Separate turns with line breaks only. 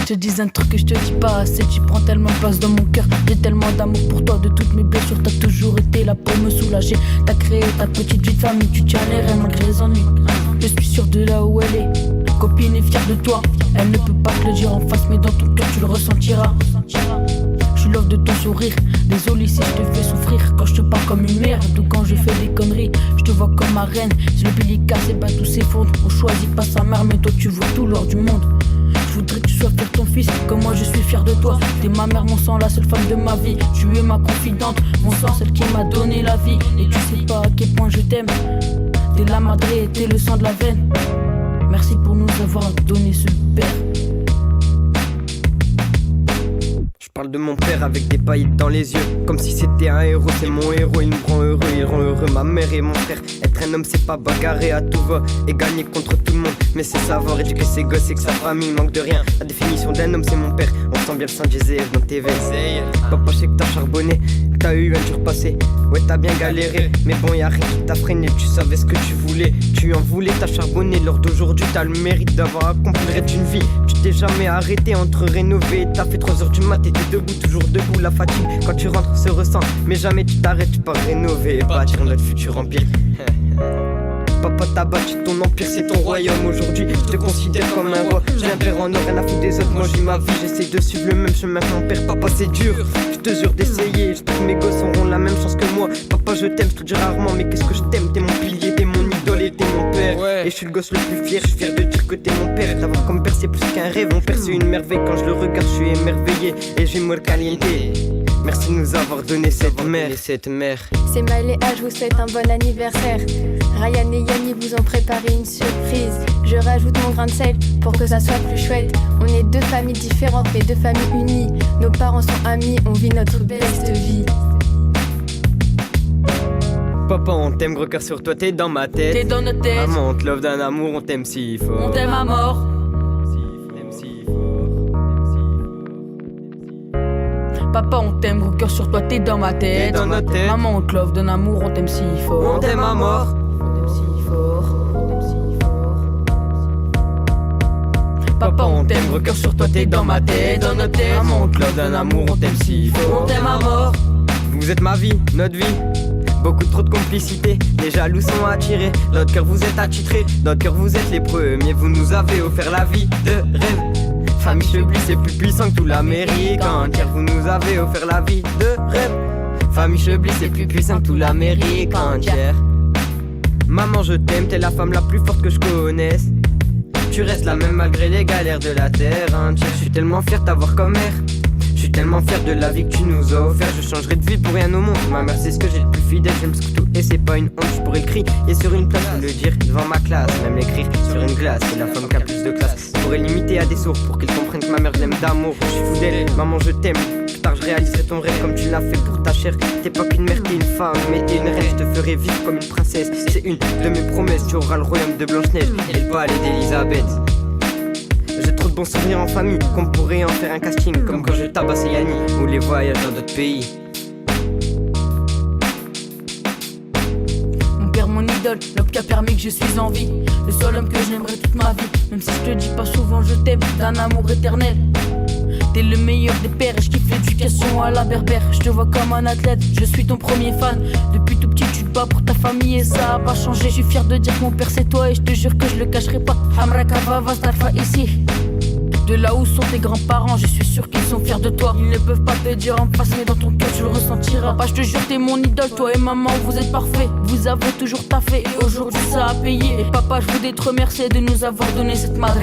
Je te dis un truc que je te dis pas assez. Tu prends tellement de place dans mon cœur. J'ai tellement d'amour pour toi. De toutes mes blessures, t'as toujours été là pour me soulager. T'as créé ta petite vie de famille. Tu tiens les rênes malgré les ennuis. Je suis sûr de là où elle est. Copine est fière de toi. Elle ne peut pas te le dire en face, mais dans ton cœur tu le ressentiras. Je suis l'offre de ton sourire. Désolé si je te fais souffrir. Quand je te parle comme une merde ou quand je fais des conneries. Je te vois comme ma reine. Si le pilier casse et bah tout s'effondre. On choisit pas sa mère, mais toi tu vois tout l'or du monde. Je voudrais que tu sois fier de ton fils, comme moi je suis fier de toi. T'es ma mère, mon sang, la seule femme de ma vie. Tu es ma confidente, mon sang, celle qui m'a donné la vie. Et tu sais pas à quel point je t'aime. T'es la madre et t'es le sang de la veine. Merci pour nous avoir donné ce père.
Je parle de mon père avec des paillettes dans les yeux. Comme si c'était un héros, c'est mon héros. Il me rend heureux, il rend heureux ma mère et mon frère. Être un homme c'est pas bagarrer à tout va et gagner contre tout le monde. Mais c'est savoir éduquer ses gosses et que sa famille manque de rien. La définition d'un homme c'est mon père. On sent bien le sang de Jésus dans tes veines. Papa je sais que t'as charbonné, que t'as eu un dur passé. Ouais t'as bien galéré, mais bon y'a rien qui t'a freiné. Tu savais ce que tu voulais, tu en voulais, t'as charbonné. Lors d'aujourd'hui t'as le mérite d'avoir accompli le reste d'une vie. Tu t'es jamais arrêté entre rénover et t'as fait 3h du mat. T'étais debout, toujours debout, la fatigue quand tu rentres se ressent. Mais jamais tu t'arrêtes, tu pars rénover et bâtir notre futur empire. Papa t'as bâti ton empire, c'est ton royaume aujourd'hui. Je te considère comme un roi. J'ai un père en or, rien à foutre des autres. Moi j'ai ma vie, j'essaie de suivre le même chemin que mon père. Papa c'est dur, je te jure d'essayer. Je trouve mes gosses auront la même chance que moi. Papa je t'aime, je te dis rarement, mais qu'est-ce que je t'aime. T'es mon pilier, t'es mon idole et t'es mon père. Et je suis le gosse le plus fier, je suis fier de dire que t'es mon père. D'avoir comme père c'est plus qu'un rêve. Mon père c'est une merveille, quand je le regarde je suis émerveillé. Et j'ai moi le caliente. Merci de nous avoir donné cette mère.
C'est Maléa, je vous souhaite un bon anniversaire. Ryan et Yanni vous ont préparé une surprise. Je rajoute mon grain de sel pour que ça soit plus chouette. On est deux familles différentes mais deux familles unies. Nos parents sont amis, on vit notre best vie.
Papa on t'aime, gros cœur sur toi, t'es dans ma tête.
T'es dans notre tête.
Maman on te love d'un amour, on t'aime si fort.
On t'aime à mort. Papa on t'aime, gros cœur sur toi, t'es dans ma tête.
T'es dans notre tête.
Maman on te love d'un amour, on t'aime si fort.
On t'aime à mort.
On t'aime si fort. On t'aime si fort. Papa on t'aime, gros cœur sur toi, t'es dans ma tête. Dans notre tête.
Maman on te love d'un amour, on t'aime si fort.
On t'aime à mort.
Vous êtes ma vie, notre vie. Beaucoup trop de complicité, les jaloux sont attirés. Notre cœur vous êtes attitrés, notre cœur vous êtes les premiers. Vous nous avez offert la vie de rêve. Famille Cheblis c'est plus puissant que tout l'Amérique entière. Vous nous avez offert la vie de rêve. Famille Cheblis c'est plus puissant que tout l'Amérique entière. Maman je t'aime, t'es la femme la plus forte que je connaisse. Tu restes la même malgré les galères de la terre entière. Je suis tellement fier de t'avoir comme mère. Je suis tellement fier de la vie que tu nous as offert. Je changerai de vie pour rien au monde. Ma mère c'est ce que j'ai le plus fidèle. J'aime ce que tout et c'est pas une honte. Je pourrais le crier et sur une place ou le dire devant ma classe. Même l'écrire sur une glace. C'est la femme qui a plus de classe. Je pourrais limiter à des sourds pour qu'ils comprennent que ma mère je l'aime d'amour. Je suis fou d'elle, maman je t'aime. Plus tard je réaliserai ton rêve comme tu l'as fait pour ta chair. T'es pas qu'une mère, t'es une femme mais t'es une reine. Je te ferai vivre comme une princesse. C'est une de mes promesses. Tu auras le royaume de Blanche-Neige et le palais d'Elisabeth. J'ai trop de bons souvenirs en famille, qu'on pourrait en faire un casting. Comme quand je tabassais Yanni, ou les voyages dans d'autres pays.
Mon père, mon idole, l'homme qui a permis que je suis en vie. Le seul homme que j'aimerais toute ma vie. Même si je te dis pas souvent je t'aime, d'un amour éternel. T'es le meilleur des pères et je kiffe l'éducation à la berbère. Je te vois comme un athlète, je suis ton premier fan. Depuis tout petit tu te bats pour ta famille et ça a pas changé. Je suis fier de dire que mon père c'est toi et je te jure que je le cacherai pas. Hamrakava va starfa ici. De là où sont tes grands-parents, je suis sûr qu'ils sont fiers de toi. Ils ne peuvent pas te dire en face, mais dans ton cœur tu le ressentiras. Papa, je te jure, t'es mon idole, toi et maman, vous êtes parfaits. Vous avez toujours taffé et aujourd'hui ça a payé. Et papa, je voudrais te remercier de nous avoir donné cette madre.